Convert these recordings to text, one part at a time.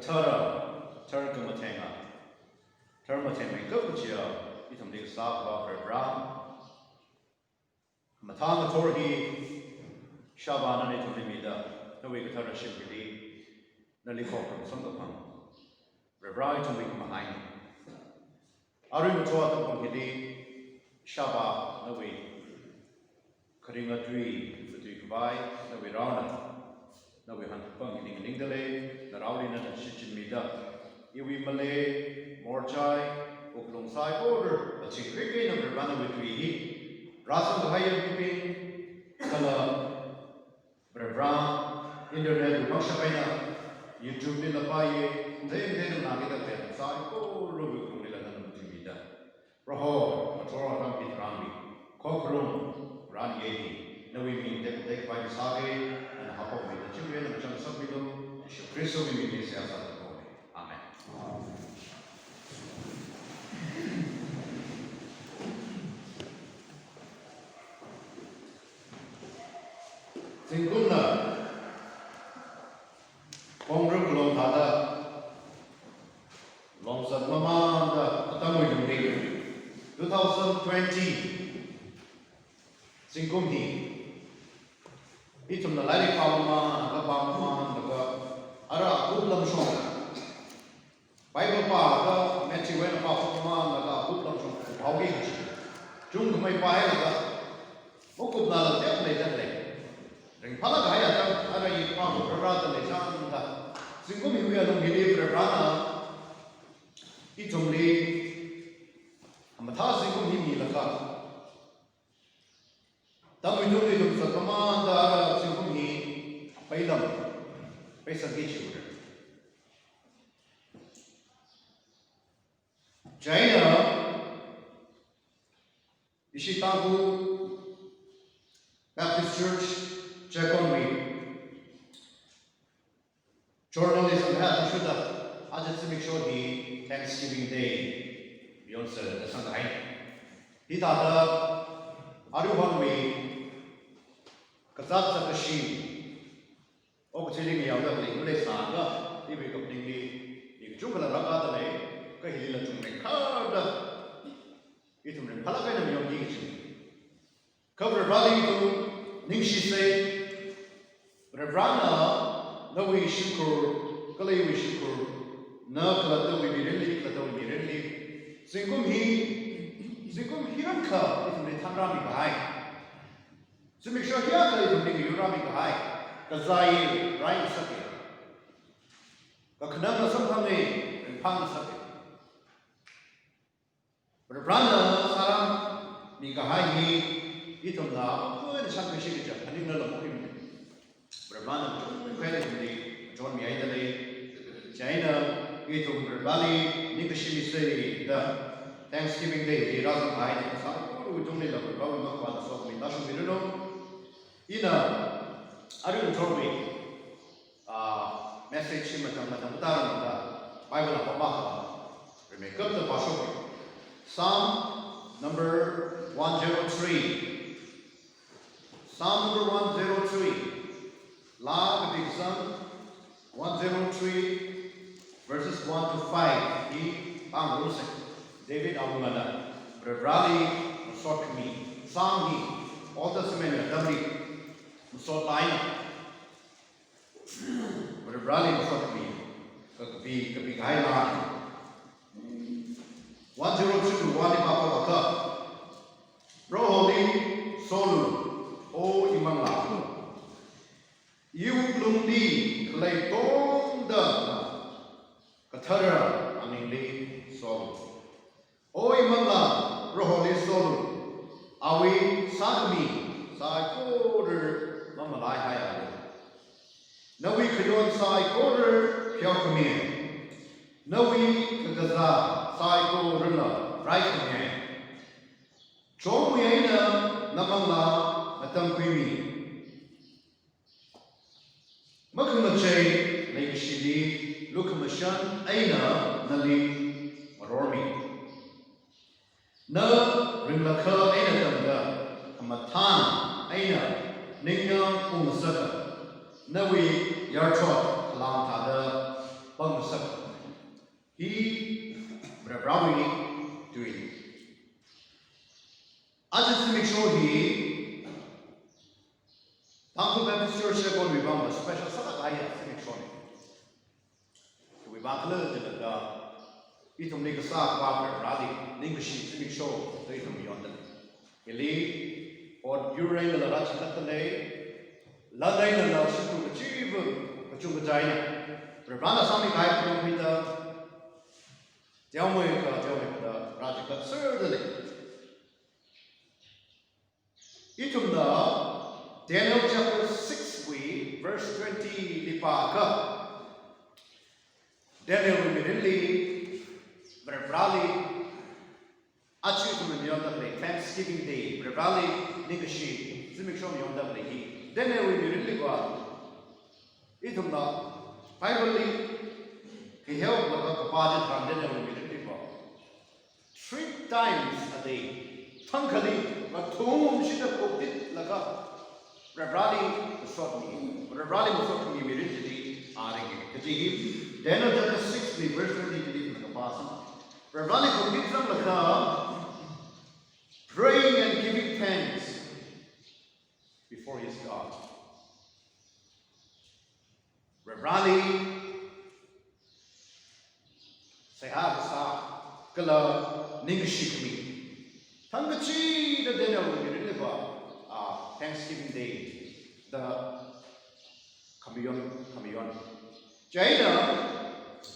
Katara, Turkumatenga, Turmatenga, Kupuchia, Itamdik Sapa, Brown, Matanga Torhi, Shaban and Itamida, the way Katara Shipidi, Nalikopum, Sungapam, Rebrai to make behind. Arimatua Pongidi, Shaba, no way. Karinga Dui, the Dubai, no way round. No way hunt Ponging in Ingale, the Raulina and Shichimida. Iwi Malay, Morchai, Oklonsai border, but she quickly number run with we Rasan the higher cooking, Kala, Brown, Internet, Moshavina, YouTube in the Paye, then Nagita, Sai, oh, Ruby, Kumila, Roho, Matora, Rampit Rami, Cockroom, Ran Yeti, no we mean them take by the Sage, and Hop with the children of John Submiddle, Shukriso, we mean this as a boy. Amen. Singuna, Congress Long Hada, Long San Mama, Atamu 2020, Singumhi, Itum the Lari Palma, the Palma, the Ara Gublam Shong, Bible Pa, Matthew Wena Palma, the Gublam Shong, Hawking, Jung may buy the Mokubna, definitely. Palagaya, Ara Pam, rather than Santa, Singumi, we are the believer Rana, Itumli, Amatasi, Laka. Then we do it to the command, Singumi, Pailam, Pesaki. China, Ishitabu, Baptist Church. Check on me. Journalism has to shoot up. I just make sure the Thanksgiving Day beyond the Shanghai. He thought, are you one way? Kazatsa Kashi. Oh, chilling me out of the English Sanga, if we completely, if Jupiter Raga the lay, Kahila to make card. It will be Palagan of your cover rally to Ningshi say. Revrana, no we shukur, Kali we shukur, no Kalata we be really, Kalata we be really. Singum Hiranka, if we Tanrami Bahai. So make sure Hiranka is maybe Urami Bahai, Kazai, Ryan Saki. Kakanama Samhame, and Pang Saki. Revrana, Saram, Mikahai, Itomna, who had a championship, and in the Brahman, John Miaidale, China, Itum Bali, Nikashimi say the Thanksgiving Day, the Razan High, and some who don't live a problem of one of the National Middle. In a Arun told me message him at the Bible of Baha. We make up the Pasuk. Psalm number 103. Psalm number 103. La Big Son 103 verses 1 to 5. He Rusik, David Abumana, Rali Musokmi, Sami, all the Semena, W Musolaina, Rali Musokmi, could be Highland 102 Wadipaka, Roholi Solu, O Imamla. You Lumdi, Clayton, Katara, Amili, Sol. O Imamla, Roholi Sol. Awi Sakmi, Sai Quarter, Mamalai Haya. Nawi Kayon Sai Quarter, Pyokamir. Nawi Kagaza, Sai Quarter, right hand. Chomiana, Namala, Matamquimi. Makumachay, Lake Shidi, Lukamashan, Aina, Nali, Marormi. Na Rimlaka, Aina Tanga, Amatan, Aina, Ninga, Umasaka. Nawi, Yarchot, Kalam Tada, bang sak he Brawi doing as to make sure he Uncle Baptist Church going to be special salad to make sure we back the itu mereka sah bawa berali, ni mesti sini show itu beyond them. Jadi, or during the last Saturday, ladai na last itu achieve kacung kacanya. Berbana sami kaya pun kita, jauh mereka raja kasar dulu. Itu Daniel chapter 6 verse 20 dipakai. Daniel immediately Berbrali achi tu miyonda play Thanksgiving Day Berbrali nikashi zimikshom miyonda play then we really go itum na finally he helped the budget from then we really go 3 times a day thankali but thum shida koktit laga Berbrali shot me Berbrali shot me immediately arenge kaji Daniel chapter 6 verse 20 the passage Berbrali koktit from laga praying and giving thanks before his God. Berbrali sehat sa kala ningshikmi. Thangachi the dinner will be delivered Thanksgiving Day. The kamiyon. China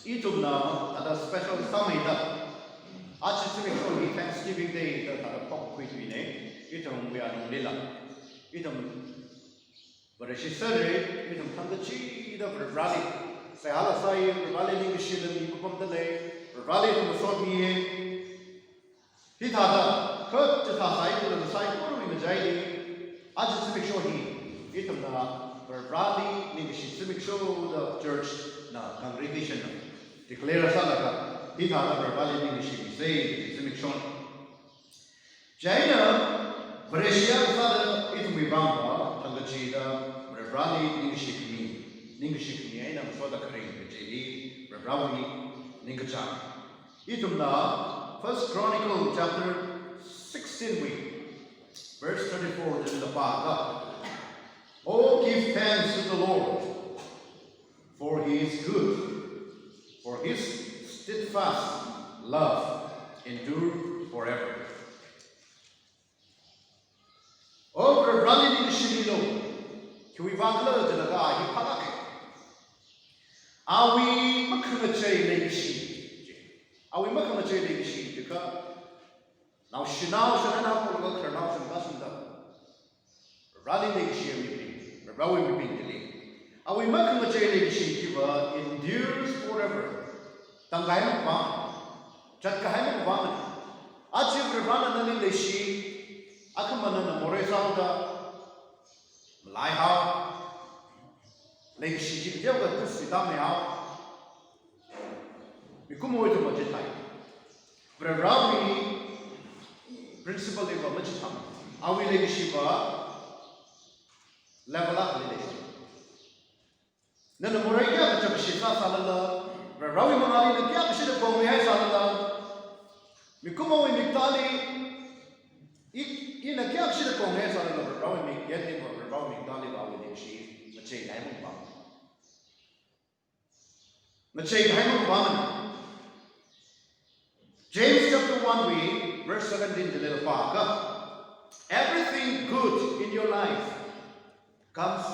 itu na ada special summit Actually, Thanksgiving Day, the top quiz we name, we are no lila. But she said it, Tangachi, the Rally, Sayala Sai, Rally English, the Pump the Lake, Rally from the Sort Me. He thought, Kurt to the side to the side, what are we Majai? I just make sure he, Rally English, make sure the church, congregation, declare a salaka. He thought of Berbrali English, he said, it's a China, Brescia, father, it will be Bamba, Tangachida, Berbrali English, and I'm for the Korean, J.D., Berbrali, Ningacha. Itumna, 1 Chronicle chapter 16, verse 24, this is the part. Oh, give thanks to the Lord, for he is good, for his steadfast love endure forever. Over running in the Shimino, can we bangla the guy he panak? Are we Makamache Legishi? Are we Makamache Legishi? Now Shinao Shanana for the Kernaus and Bassanda. Running Legishi meeting, the Rawi meeting. Are we Makamache Legishi giver endures forever? Tangay mo ba? Chat kahay mo ba? Achieve Rebana na lishi, akamana na Moresao da, Malaiha, Lake Shiji, the other Sidamia, Mikumo to Majitai. Brerawi, principal level Majitam. Are we Lake Shiva? Level up Lake. Then the Moreya, the Chapashita Salala. Rawi Manali na kya kasi na kung may sa lang mikumo Migdali ina kya kasi na kung may sa lang Rawi Migdali Rawi Migdali Rawi Migdali machay ay mo ba machay ay mo ba James chapter 1 verse 17 the little part everything good in your life comes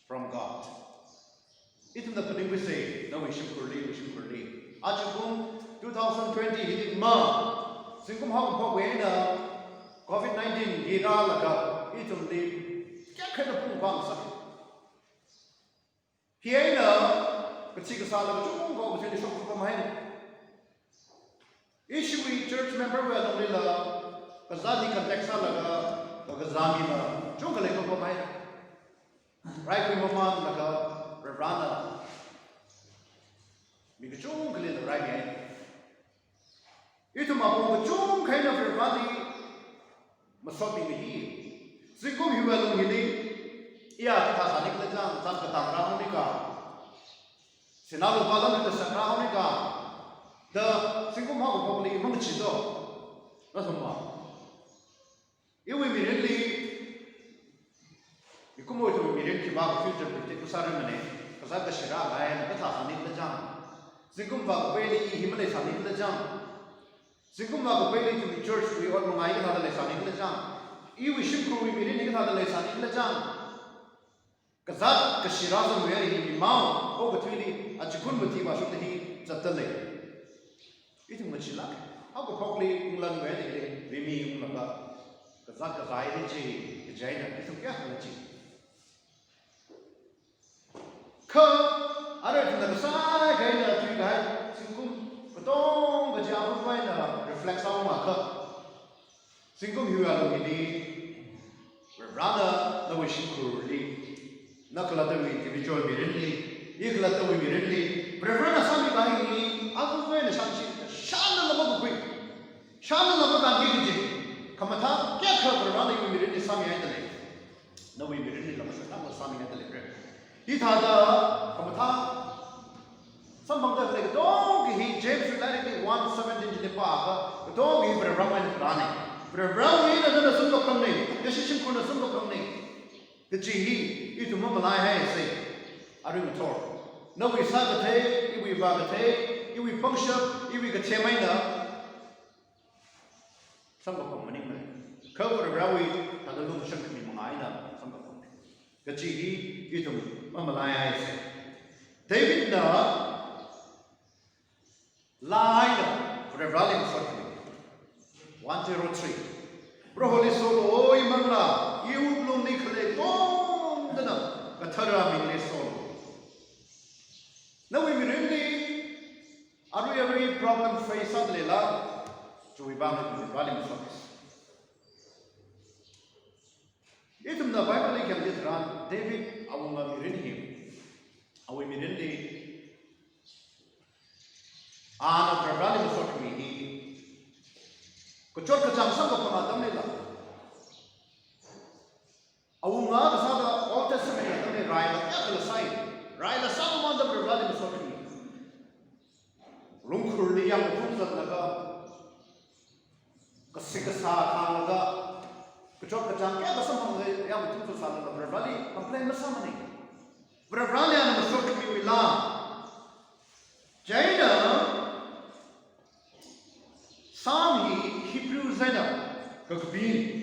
from God. Itu na pwedeng we say, no, we should curly. Ajukong 2020, hindi ma. Singkum hong po na COVID-19, hira laga, itong di, kaya kaya na pong bang sakit. Hiyay na, kasi kasala ko, chukong ko, kasi di siya ko pamahin. Issue we church member, we anong nila, kasali konteksa laga, kagazami na, chukong kalay ko pamahin. Right, we mamang laga, Rana, Mikachung Kalil the right Itu Mapung kind of Rani Masobi Mihi. Singum Huelum Hili, Ia Tasanik Lejan, Sanka Rahonika. Senalo palam the Sakrahonica, the single mother probably Munchizo. That's one. You will immediately, you come over to immediately about future to take a ceremony, because at the Shira, I am the Tasan in the jump. Single mother Bailey, Himalayas in the jump. Single mother Bailey to the church, we all know my other lesson in the jump. You should go immediately another lesson in the jump. Because that Kashirazan where he be mount over between the Achikunmati was of the heat Zatale. It is much luck. How could probably England where they be me because that is I the Jaina, it's a Catholic. Come, other than the side, I three guys, Singum, but don't the Java find reflects on my cup. Singum, you are looking rather the wishing cruelly. Nakalata we individual mirrorly, Ekalata we mirrorly, Preferana Sami Bani, Uncle Gwen, Shana the Quick, Shana the Book Kamata, get her running with mirrorly Sami Adelaide. No, we mirrorly Sami Adelaide. It had Kamata, some of them like dog, he James related 117 in the park, the dog he for a rum and running. For a brown in another Sunday company, the Shishim Kuna Sunday company. The G, you to Mummalai hay say, I ring a talk. No, we Saturday, we Bagatay, you we puncture, you we get Chemina. Some of them, cover the railway, and the little ship in Mummaina, some of them. The G, you to Mummalai hay say. David the line for the rallying circuit 103. Proholy solo, oi Mangla, you bloom Nicolay, oh, the Katara Mingly solo. Now we really are we every problem face suddenly love to rebound with the volume service. If the Bible can get run, David, I will not be him. I will be really and the volume of me. Kuchot kacang sang kapamatam nila. Awunga kasada Old Testament na kami Raila kaya kalasay. Raila sama man da berwali masokni. Lungkur liyang utusat naga. Kasikasa thang naga. Kuchot kacang kaya kasama yang utusat sa naga berwali complain masama ni. Berwali ana masokni wila. Jaina Psalm Hebrews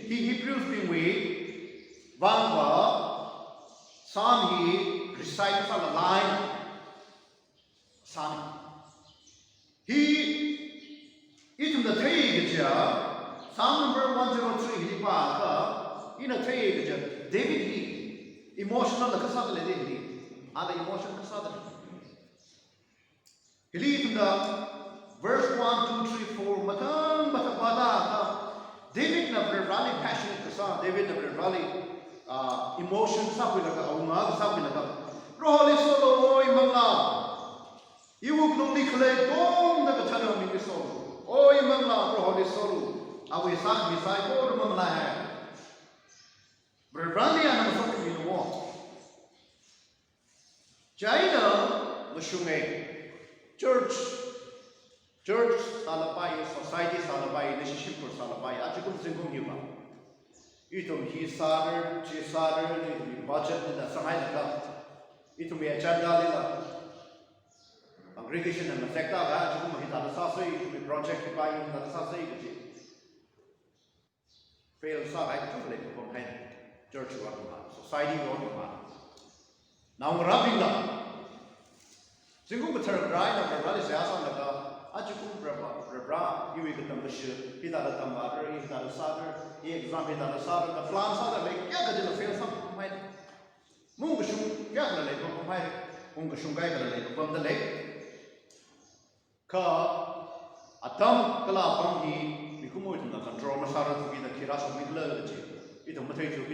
Hebrews being we Vanga Psalm recites on the line Psalm He the Taygaja Psalm number 103 he pa in a Taygaja David he emotional the Kasada David other emotion Kasada he leads the verse 1, 2, 3, 4. Matan Batapada. David never really passionate kasa. David never really emotion sabilaga. Aunga sabilaga. Rohali solo oi mangla. Iwuk nung nikle dong na kachana mingi solo. Oi mangla rohali solo. Awi sak misai ko mangla hai. Berani ana masuk ke minuwa. China mushungai. Church salapai, society salapai, relationship for salapai. Achikum singkum hiba. Itum he sadar, chi sadar, itum budget na samay na. Itum may agenda nila. Congregation na sekta ga achikum mahita na sasay, itum may project pa yung na sasay kasi. Fail sa ay tuloy ko kung church wa ma, society wa ma. Now rapping na. Singkum betar gray na berali siasa na. Ajukum Brabra, you will get the Bashir, he that a Tamader, he that a Sadder, he examined that a Sadder, the Flan Sadder, like Yagadilla Fail something might Mungashum, Yagalay, Mungashum Gagalay, from the lake. Ka Atam Kalapam, he become in the control Masara to be the Kiras of Midler, it will material to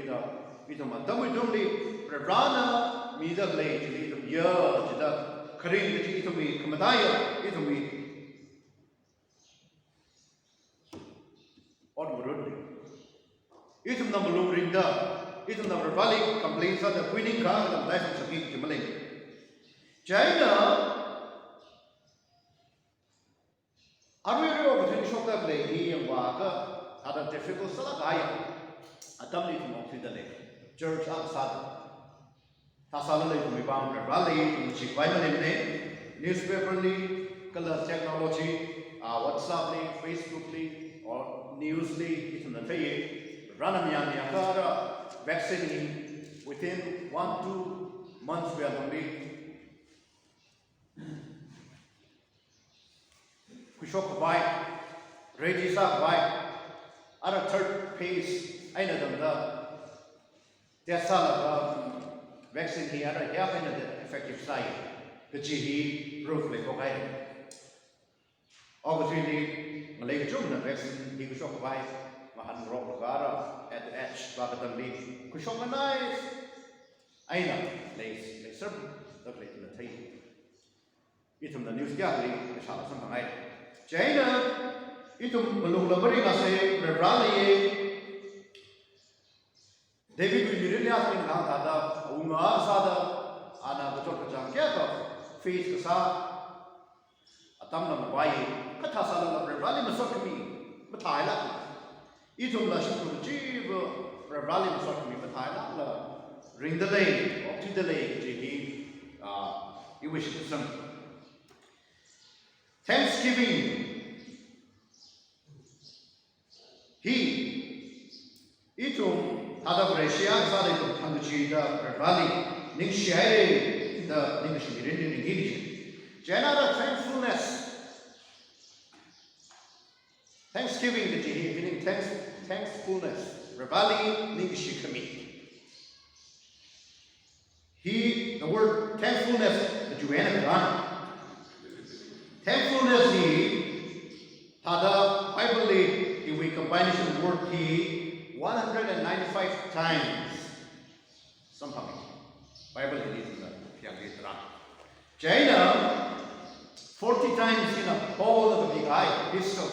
be the Madamidumli, Brana, Mida Lake, to lead them year, to the Karim, it will be Kamadaya, it will be. Itum number Lumrinda, itum number Valley complains on the winning car and the life of Sabine Kimaling. China le he and waka other difficult salagaya. Atamli to Mokidale, Church outside. Tasalale to Mibam Rally, which is Bible newspaper, color technology, WhatsApp, Facebook, or news, it's in the Tay, Ranamian Yakara, vaccine within 1-2 months we are going to be. Kushok Vai, Regisa Vai, other third pace, I know them the Tesala vaccine here, other effective side, the GE, proof like Hokkaido. Obviously, Malay Jumna vaccine, he Kushok Vai, Mahan Rock Lagara, at the edge, Bagatambi, Kushok Nice, I know, they serve the plate in the table. It's from the news gallery, the Shala Samai. China, itum malulabari nase rally. David will really ask me now that Umar Sada, Anna the Chokajang Kaka, face Kasa, Atamna Mawai, Katasala rally Masokami, Mataila. Itum Lashim Chief, rally Masokami, Mataila, ring the lake, up to the lake, Jihi, you wish to some. Thanksgiving. He itum ada Brescia sada itum hanguchi da rally ning share the ning shirin ning gigi. Jana thankfulness. Thanksgiving the jihi meaning thankfulness. Rally ning shikami. He the word thankfulness the Juana. Thankfulness he tada Bible if we combine the word he 195 times. Somehow Bible is in the China 40 times in a whole of the big eye pistol.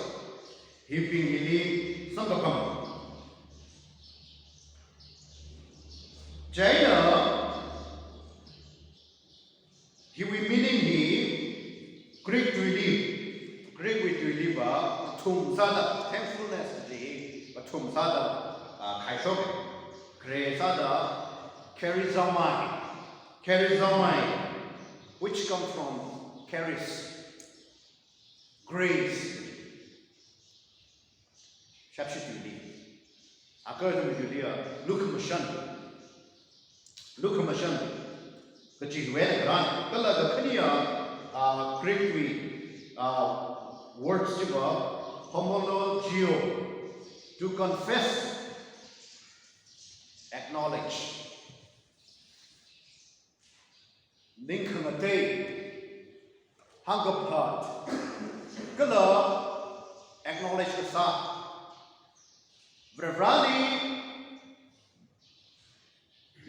He being really some China he we meaning he Greek to live, Greek with to live, Tumsada, thankfulness, the Tumsada, Kaishok, Gresada, Charizomai, which comes from charis, grace, Shapshituli, according to Julia, Lukamashan, the Jihway Gran, the Kenya. Greek words homologio, to confess, acknowledge. Ninkamate, hangapart, kala, acknowledge the sa. Brevrali,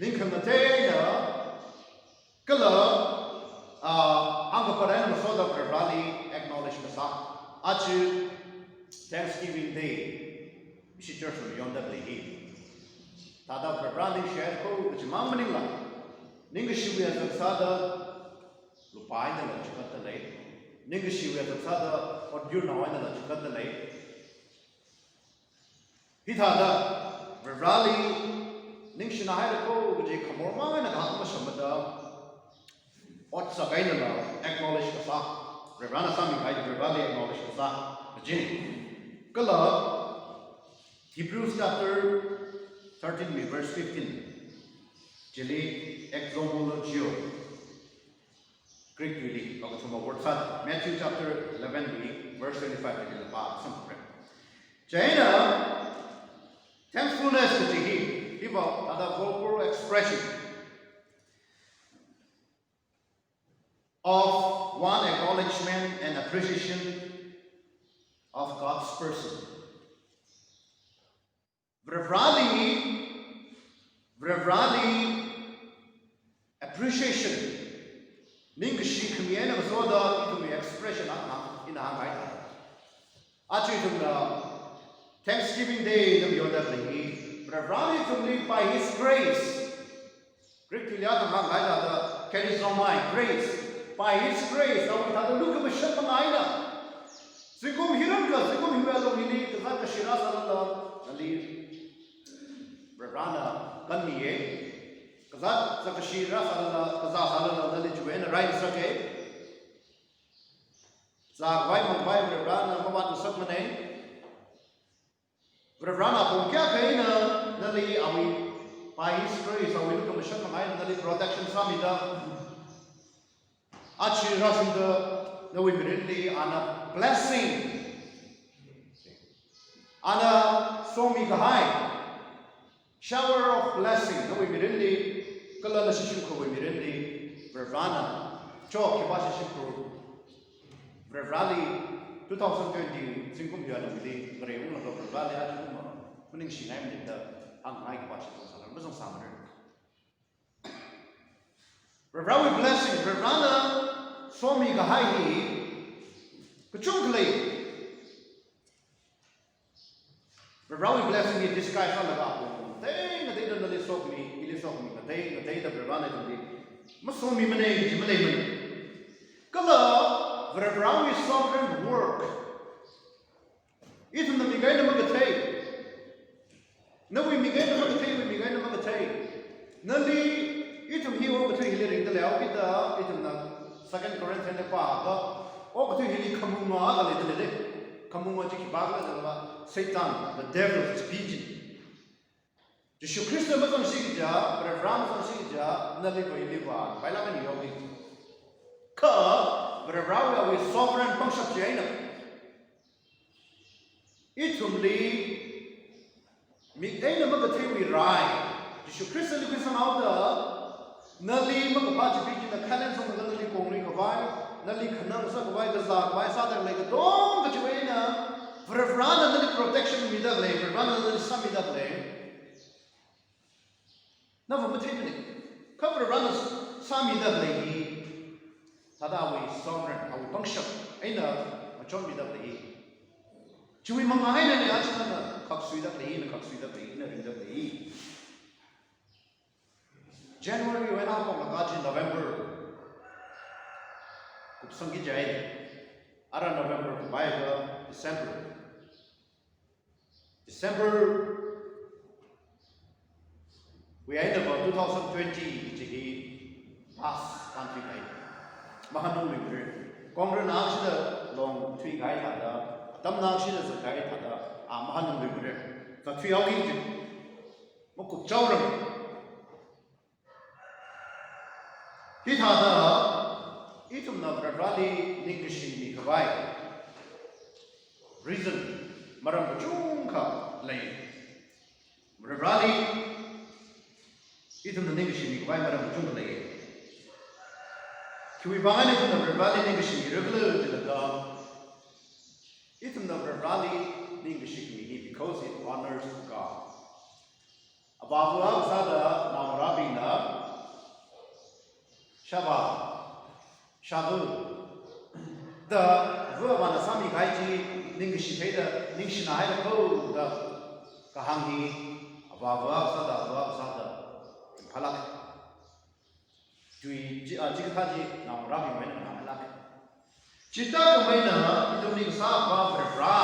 Ninkamate, kala. Rally acknowledge the sa. Achu Thanksgiving Day. She church from yonder lady. Tada Rally share ko which mammanilla. Ningashiwi as a sada Lupai and the Chukata lake. Ningashiwi as a sada or you know in the Chukata lake. Hitada Rally Ningshinahako which a Kamorma and a Hamashamada. What's a Gainala? Acknowledge the sa. Revana Sami Revali acknowledge the sa. Virginia. Kala Hebrews chapter 13, verse 15. Jili exomologio. Greek really. Matthew chapter 11, verse 25. China thankfulness to Jihi. Give up other vocal expression of one acknowledgement and appreciation of God's person. Brevrali appreciation. Ningshi Kumiana Soda to the expression in the Hangai. Actually, Thanksgiving Day, the Yoda Brevrali to live by His grace. Greek to the other Hangai, Charizomai, grace. By His grace, I will have a look at the Shepherd. Singkum hiram ka singkum himelo ini kazak kashira salala nali Revrana kanmiye kazak zakashira salala kazak salala nali juwen right sake zak vai mangvai Revrana mabat sak mane Revrana pun kya kaina nali awi pai history so we look at the kamai nali protection samida achi rasinda no we immediately on a blessing on a somi kahai shower of blessing no we immediately kalala shishu ko immediately Revrana chok kiba shishu Revrali 2020 singkum dia no bili greu no Revrali atu mo kuning sinai mita ang ngai kiba shishu salam besong samar Revrali blessing Revrana somi kahai hi kechungklei Revrali blessing ni disguise ala ka They don't really sok me, ili sok me. They the Revrana to be. Masomi mane, jimale mane. Kala Revrali sovereign work. Itu na migay na magatay. Na we migay na magatay, we migay na magatay. Nali itu hiyo magatay hili ring dalaw kita itu na 2 Corinthians na pa ka. O magatay hili kamunga dali dali. Kamunga jiki bagla dalawa. Satan, the devil is speaking. Yesus Kristus macam sikja, Revrana macam sikja, nabi berlibat. Baiklah kan yogi. Ke Revrana we sovereign function jaina. Itu meli, migay na magatay we rai. Yesus Kristus ni kisah ada, nabi magapaji bikin na kanan sa nabi kongri kawai, nabi kanang sa kawai dazak, kawai sa dang lagi dong kecuali na Revrana nabi protection midak leh, Revrana nabi sam midak leh. Never materially. Cover runners, Sami the lady. Tadawi, sovereign, our function. Ain't a John with the lady. Chewy Mangahan and the Achana, Coxsweet the lady, and Coxsweet the lady, and the lady. January went up on Lagaji in November. Kupsangi Jai. Ara November to buy December. We end about 2020 jadi pass country guy. Mahanung libre. Kongre nak sih long three guy ada. Tam nak sih guy ada. Mahanung libre. So three awal itu. Mukuk jauh. Kita ada itu nak Revrali negasi ni kawai. Reason maram berjung ka lain. Revrali itu na negasi ni kawai maram berjung lain. Kui bangai itu na Revrali negasi ni regular jelaga. Itu na Revrali negasi ni because it honors God. Abahulah sada namrabi na Shabbat, Shabu. The verb on the Sami Gaiji, Ningishi Peda, Nishinai, the Kahangi, Abava, Sada, Palak. Dui Jikataji, now Rabbi went and Amalak. Chita Mena, Idonik Saba, Bra,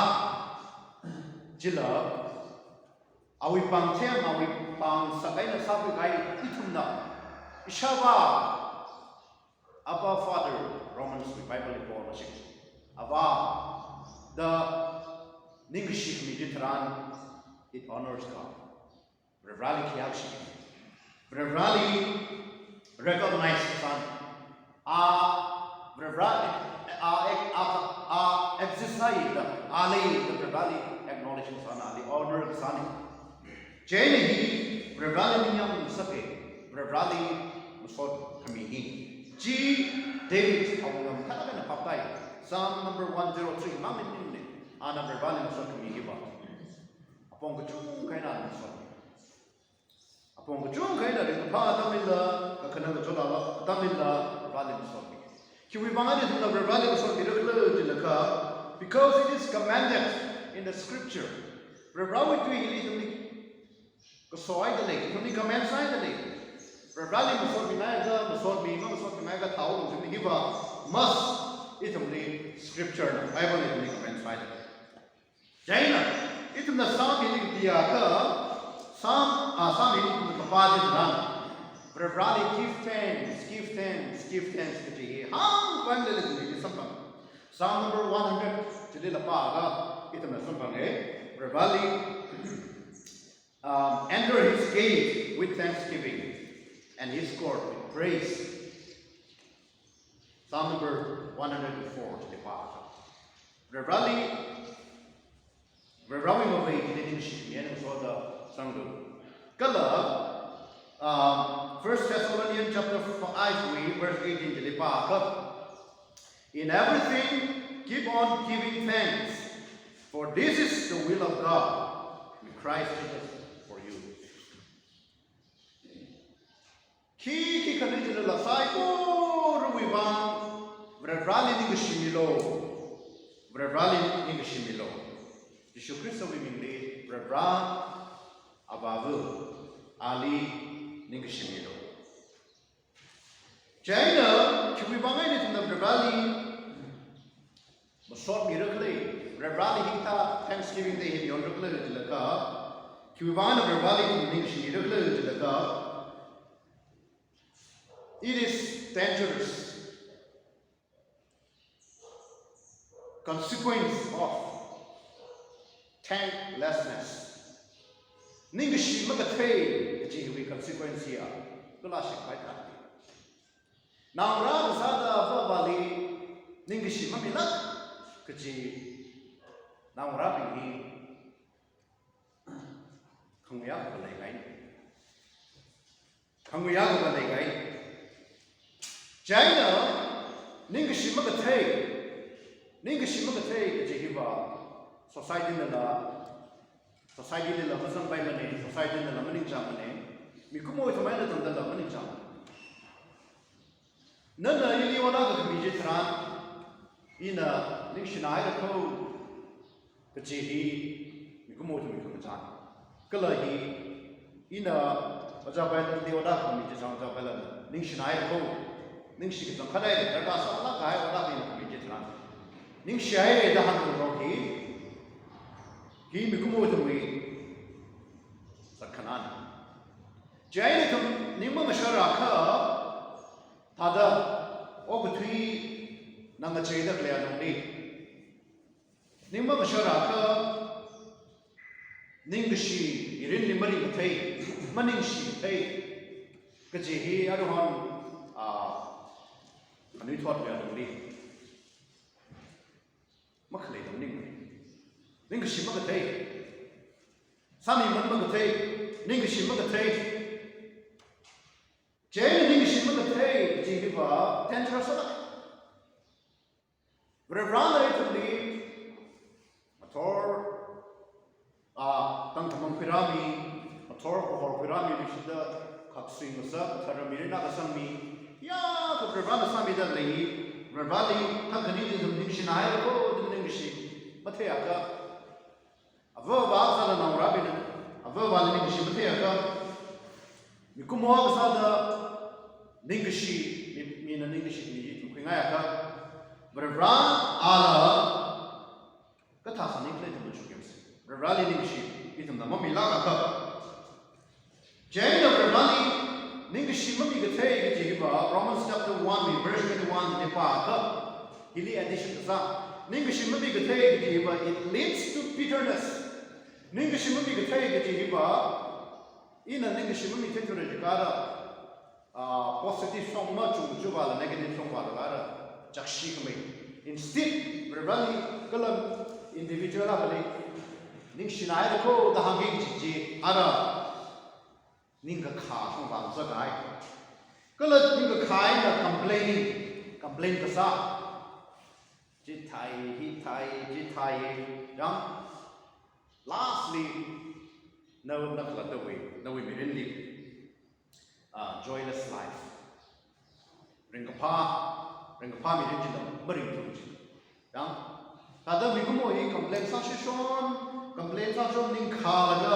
Jilla. Are we bang Tem? Are we bang Sabina Sabu Gai, Itumna, Shabbat. Abba Father, Romans, the Bible born a Abba, the Ningishik Miditran, it honors God. Revrali Kiakshi. Revrali recognize Son. Revrali exercise Ali, the Revrali acknowledges Son, Ali honor the Son. Jane, Revrali Minyam Sake, Revrali Musot Kamihi. G. David, Psalm number 103, Mamin Nimni, Anna Verbali Musakami Hiba. Upon the Jung Kaina, upon the Jung Kaina, the Pa Damila, the Kanaka Jola, Damila, Valley Musaki. Can we bind it in the Verbali Musaki in the car? Because it is commanded in the scripture. Rebrawi to Hilly, so I the lake, only commands I the lake. Revrali Musot Binaga, Musot Bima, Musot Binaga, Tau, Giva, must itamli scripture Bible ni comment side Jaina itu na sam ini dia ke sam ini kepada Tuhan berani give thanks keji hang kan le sampang Psalm number 100 jadi lepas ka itu na sampang berani enter his gate with thanksgiving and his court with praise. Psalm number 104 to the part. Verali maway didn't ship yen so the sangdu. Kala 1 Thessalonians chapter 5 verse 18 to the part. In everything keep on giving thanks, for this is the will of God in Christ Jesus for you. Ki kanijil la sai ko ruwiban Vrevali ningshimilo. Yesu Kristo wimingli Vrevra abavu ali ningshimilo. China chuwibangai ni tunda Vrevali masot miracle Vrevali hita Thanksgiving day hin yondrukle dilaka chuwibangai Vrevali ningshimilo dilaka. It is dangerous. Consequence of thanklessness. Ningishi magatay jiwi consequence here. Kulashik paita. Now ra sada vali ningishi mamilak kaji. Now ra bingi khangya ko legai. Khangya ko legai. China ningishi magatay Ningishi magatay jihiba society nila masang bay lani society nila maning jamane mikumo ithamay na tanda maning jam nana ili wala ka kamiji tran ina ningshinay ko kajihi mikumo ithamay ko jan kalahi ina majabay na wala ka kamiji jam jabay lani ningshinay ko ningshi kitang kanay daga sa wala kaya wala ka kamiji tran Ning shai da han ro hi mi kumo to wi sakhanan jai ne ning ma shara kha tada o bthui nang chei da kle no ni ning ma shara kha ning shi irin limari thai maning shi thai ka ji hi adu han anui thot ya no ni Makhlay dong ning shi magatay sami man magatay ning shi magatay jay ning shi magatay jihiba dangerous ala Vrevranay tuli mator tang tamang pirami mator kohor pirami bishida kapsing masa tharami na kasami ya to Vrevranay sami da lehi Vrevali kakani dum ning shinay ko Nishi, Mateaka, a verbal sada na rabin, a verbal Nishi Mateaka, Mikumo sada Ningishi, Mina Ningishi, Quingayaka, Vrevran ala Katasa Niklay to the Chugams, Vrevali Ningishi, Itam the Mummy Laka, Jane of Vrevali, Ningishi Mummy Gatay, Jiba, Romans chapter 1, verse 21, Nepaka, Hilly addition to that. Ningishi it leads to bitterness. Ningishi in a Ningishi Tetra positive song much Jubal, negative song Balara, Jakshikame. Instead, Vrevali Kalam individuality, Ningshinayako, the Hanging Ara Ninga Ka from Banzagai. Kala Ninga Kai, complain Kasa. Jitai, young. Lastly, no, not the way. No, we didn't live joyless life. Ring a pa, me didn't bring to young. Tada Mikumo, complain Sashishon, complain Sashon in Kalaga,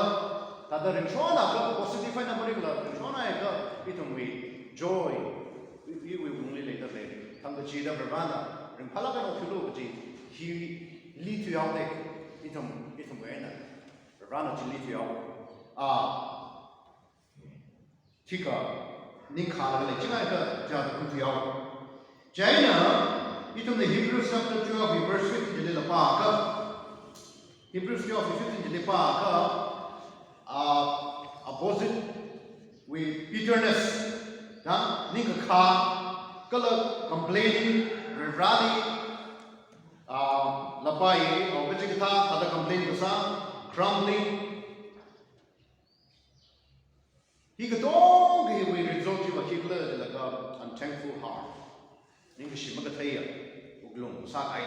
Tada Rinshona, positive and America, Rinshona, it we joy. We will only later. Tangachida Bravana. ring palakan of philology, he lead to out there, itum wena, run to lead to out. Tika, Nikala, China, Jadu to out. China, itum the Hebrews chapter 12, verse 50, the little park. Hebrews 12, 15, the park, opposite with bitterness. Nika ka, color complaining, rally, Lapai, or Vijigata, other complaining, grumbling. He could all he will result to a particular like an unthankful heart. English Magataya, Uglum, Sakai.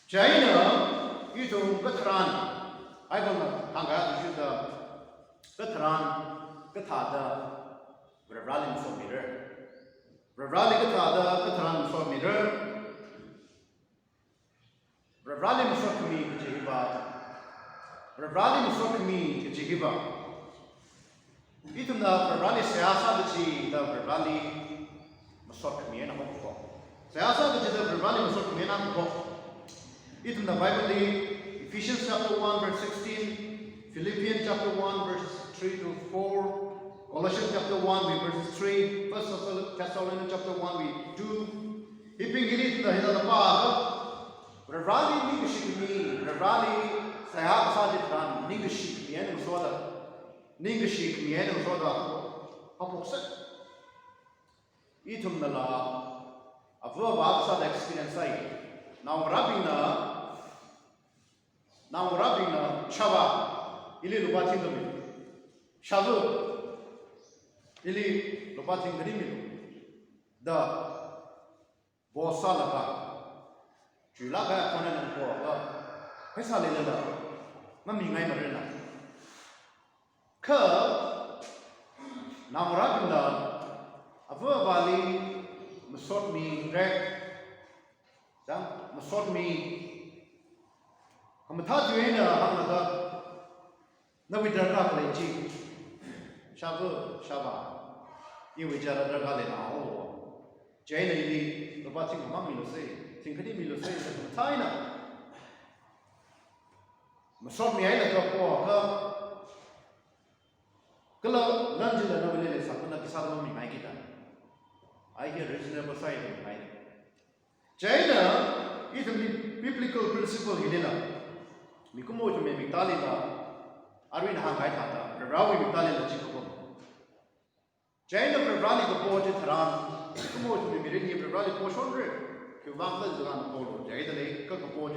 China, you to Gatran. I don't know, Hanga, you should Gatran, Gatada, Rally for mirror. Rally Gatada, Gatran for mirror. Rally Musokami, Jehiva. Rally Musokami, Jehiva. Even the Rally Sayasa, the Rally Musokami and a hopeful. Sayasa, the Rally Musokami and a hopeful. Even the Bible, Ephesians chapter 1, verse 16, Philippians chapter 1, verses 3 to 4, Colossians chapter 1, verses 3, 1 Thessalonians chapter 1, we 2. Hipping it the hill of the park. Rally Ningashik, Rally Sayaka Sajitran, Ningashik, the end of Soda, Ningashik, the end of Soda, opposite. Itum the law, a verb outside experience side. Now rubbing Chava, Ili Lubatin the middle. Shavu, Ili Lubatin the middle. The Bosalaka. Julaka Conan and Poor, Pesalilla, Mammy Marina. Curb, now Rabinda, a verbally, Masot me, Greg, Masot me, Hamatatuina, Hamada, no we drag up like G. Shavu, Shava, you which are a dragalina, oh, Jane, the batting Mammy will say. Think of say China. Masot me, I like a poor Color, London, and Novelli, Sakuna Kisalami, Magida. I hear reasonable side of mine. China is a biblical principle Hilina. Mikumo to me, Mitalina, Arwin Hangaitata, Rawi Mitalina Chico. China, Rally the Port in Taran, Mikumo to me, Mirini, Rally Poshondre. Polo, Jadale, Cockaport,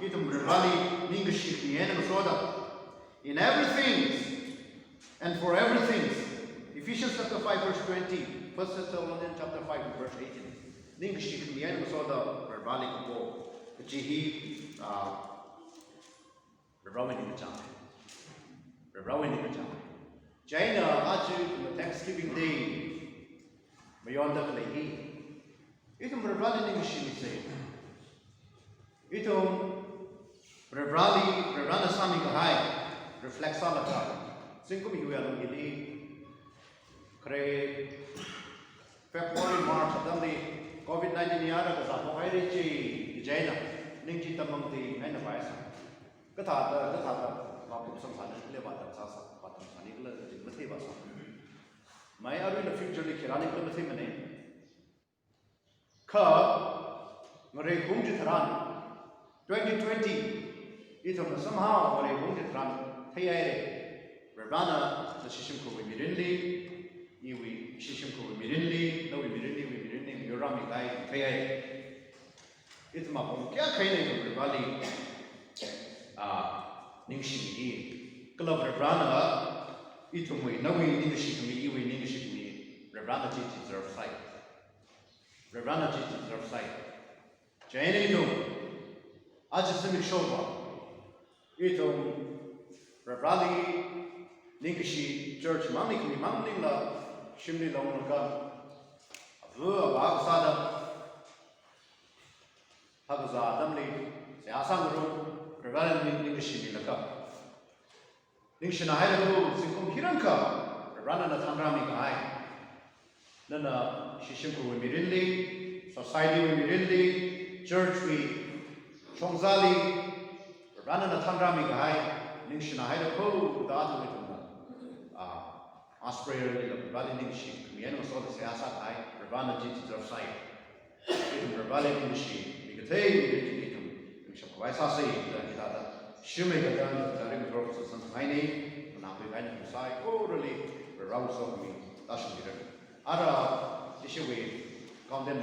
Itum Rally, English, the end of Soda. In everything and for everything. Ephesians chapter 5, verse 20, 1 Thessalonians chapter 5, verse 18. English, the end of Soda, Rally Copo, the Jihi, the Roman in the town. The Roman in the town. China, actually, the Thanksgiving Day, beyond the Lehi. Itum Revali machine say. Itum Revali, Revana Sami Kahai, reflects Salaka. Sinkum you are Gili, Cray, February, March, Adamli, COVID-19 Yara, the Zapoirichi, Jaina, Ninji Tamanti, and the Vice. Katata, Mapu some Levata Sasa, Patam Sanigla, Mativa. My are in the future, Kirani Matimane. Maray Bungitran 2020 it somehow Maray Bungitran Tayare Ravana the Shishimko Mirinli Iwi Shishimko Mirinli no Mirinli Yurami Guy Tayare it's Mapum Kia Kaine Rivali Ningshimi Club Ravana Itumwe Nawi Ningshimi Iwi Ningshimi Ravana Titi Zerf site. Ravana Jesus are sight. Jane Itum, Ajasimic Shoba, Itum, Ravali, Ninkishi, Church, Mamikumi, Mamlingla, Shimli Longa, Avu of Agasada, Hagaza, Damli, Sayasanguru, Ravali, Ninkishi, Milaka. Ninshina Haidu, Sinkum Hiranka, Ravana Tamrami Gai. Nana Shishimku Mirinli, society we really church we chongzali rana na thangrami gai ningshina hai ko da tu ni tuna aspirator ni la bali ningshi mieno so the siasa hai rana ji to sai it bali ningshi bigate ni tu ningsha kwai sa sai da ni da shume ga da ring ro so san hai ni na pe gai ni sai ko really raw so mi da shu ni ara issue we condemn